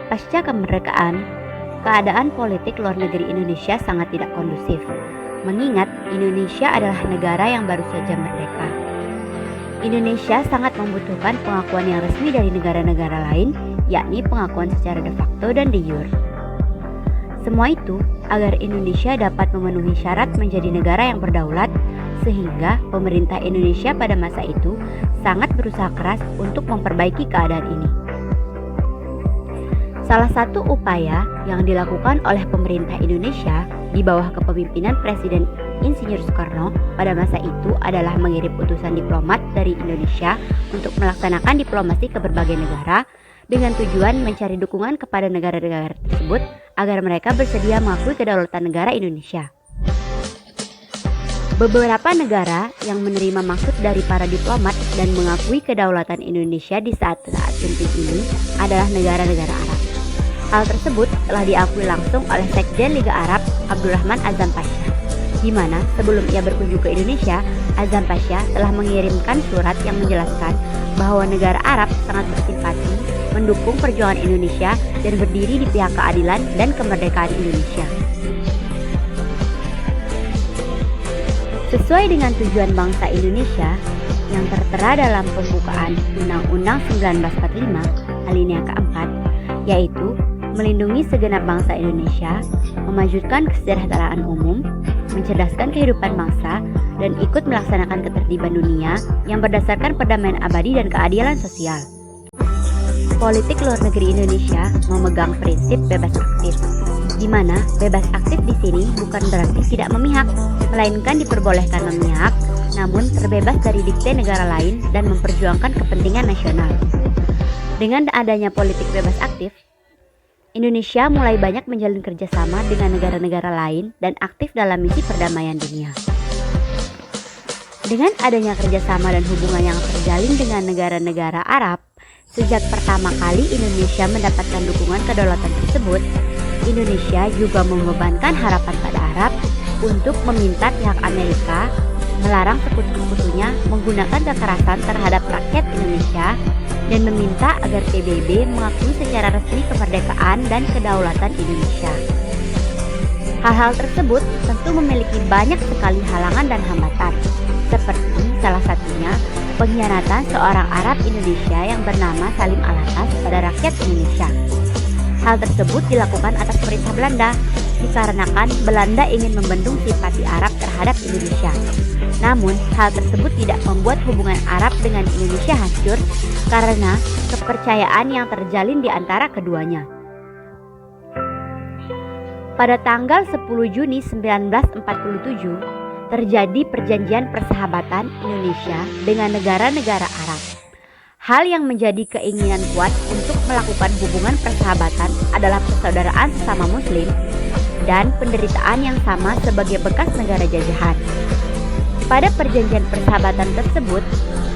Pasca kemerdekaan, keadaan politik luar negeri Indonesia sangat tidak kondusif, mengingat Indonesia adalah negara yang baru saja merdeka. Indonesia sangat membutuhkan pengakuan yang resmi dari negara-negara lain, yakni pengakuan secara de facto dan de jure. Semua itu agar Indonesia dapat memenuhi syarat menjadi negara yang berdaulat, sehingga pemerintah Indonesia pada masa itu sangat berusaha keras untuk memperbaiki keadaan ini. Salah satu upaya yang dilakukan oleh pemerintah Indonesia di bawah kepemimpinan Presiden Insinyur Soekarno pada masa itu adalah mengirim utusan diplomat dari Indonesia untuk melaksanakan diplomasi ke berbagai negara dengan tujuan mencari dukungan kepada negara-negara tersebut agar mereka bersedia mengakui kedaulatan negara Indonesia. Beberapa negara yang menerima maksud dari para diplomat dan mengakui kedaulatan Indonesia di saat-saat genting ini adalah negara-negara Arab. Hal tersebut telah diakui langsung oleh Sekjen Liga Arab Abdurrahman Azam Pasha, di mana sebelum ia berkunjung ke Indonesia, Azam Pasha telah mengirimkan surat yang menjelaskan bahwa negara Arab sangat bersimpati mendukung perjuangan Indonesia dan berdiri di pihak keadilan dan kemerdekaan Indonesia. Sesuai dengan tujuan bangsa Indonesia yang tertera dalam pembukaan Undang-Undang 1945 alinea keempat, yaitu melindungi segenap bangsa Indonesia, memajukan kesejahteraan umum, mencerdaskan kehidupan bangsa, dan ikut melaksanakan ketertiban dunia yang berdasarkan perdamaian abadi dan keadilan sosial. Politik luar negeri Indonesia memegang prinsip bebas aktif, di mana bebas aktif di sini bukan berarti tidak memihak, melainkan diperbolehkan memihak, namun terbebas dari dikte negara lain dan memperjuangkan kepentingan nasional. Dengan adanya politik bebas aktif, Indonesia mulai banyak menjalin kerjasama dengan negara-negara lain dan aktif dalam misi perdamaian dunia. Dengan adanya kerjasama dan hubungan yang terjalin dengan negara-negara Arab, sejak pertama kali Indonesia mendapatkan dukungan kedaulatan tersebut, Indonesia juga membebankan harapan pada Arab untuk meminta pihak Amerika melarang sekutu-sekutunya menggunakan kekerasan terhadap rakyat Indonesia dan meminta agar PBB mengakui secara resmi kemerdekaan dan kedaulatan Indonesia. Hal-hal tersebut tentu memiliki banyak sekali halangan dan hambatan, seperti salah satunya pengkhianatan seorang Arab Indonesia yang bernama Salim Alatas pada rakyat Indonesia. Hal tersebut dilakukan atas perintah Belanda, dikarenakan Belanda ingin membendung simpati Arab terhadap Indonesia. Namun, hal tersebut tidak membuat hubungan Arab dengan Indonesia hancur karena kepercayaan yang terjalin di antara keduanya. Pada tanggal 10 Juni 1947, terjadi perjanjian persahabatan Indonesia dengan negara-negara Arab. Hal yang menjadi keinginan kuat untuk melakukan hubungan persahabatan adalah persaudaraan sesama Muslim dan penderitaan yang sama sebagai bekas negara jajahan. Pada perjanjian persahabatan tersebut,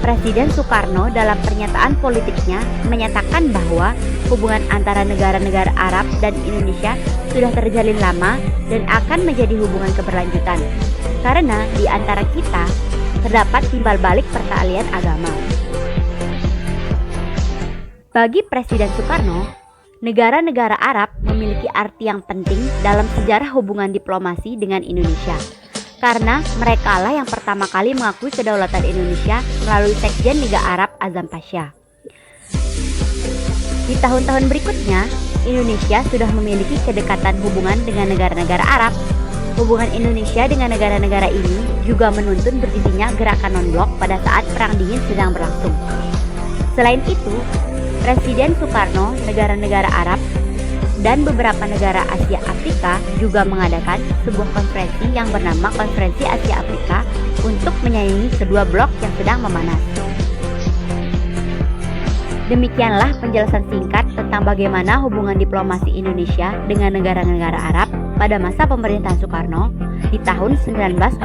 Presiden Soekarno dalam pernyataan politiknya menyatakan bahwa hubungan antara negara-negara Arab dan Indonesia sudah terjalin lama dan akan menjadi hubungan keberlanjutan, karena di antara kita terdapat timbal balik pertalian agama. Bagi Presiden Soekarno, negara-negara Arab memiliki arti yang penting dalam sejarah hubungan diplomasi dengan Indonesia, karena merekalah yang pertama kali mengakui kedaulatan Indonesia melalui Sekjen Liga Arab Azam Pasha. Di tahun-tahun berikutnya, Indonesia sudah memiliki kedekatan hubungan dengan negara-negara Arab. Hubungan Indonesia dengan negara-negara ini juga menuntun berdirinya gerakan non-blok pada saat Perang Dingin sedang berlangsung. Selain itu, Presiden Soekarno, negara-negara Arab, dan beberapa negara Asia Afrika juga mengadakan sebuah konferensi yang bernama Konferensi Asia Afrika untuk menyaingi kedua blok yang sedang memanas. Demikianlah penjelasan singkat tentang bagaimana hubungan diplomasi Indonesia dengan negara-negara Arab pada masa pemerintahan Soekarno di tahun 1946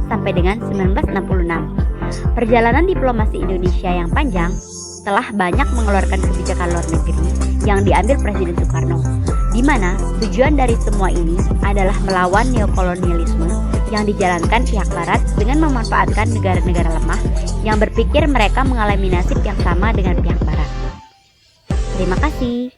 sampai dengan 1966. Perjalanan diplomasi Indonesia yang panjang telah banyak mengeluarkan kebijakan luar negeri yang diambil Presiden Soekarno, di mana tujuan dari semua ini adalah melawan neokolonialisme yang dijalankan pihak Barat dengan memanfaatkan negara-negara lemah yang berpikir mereka mengalami nasib yang sama dengan pihak Barat. Terima kasih.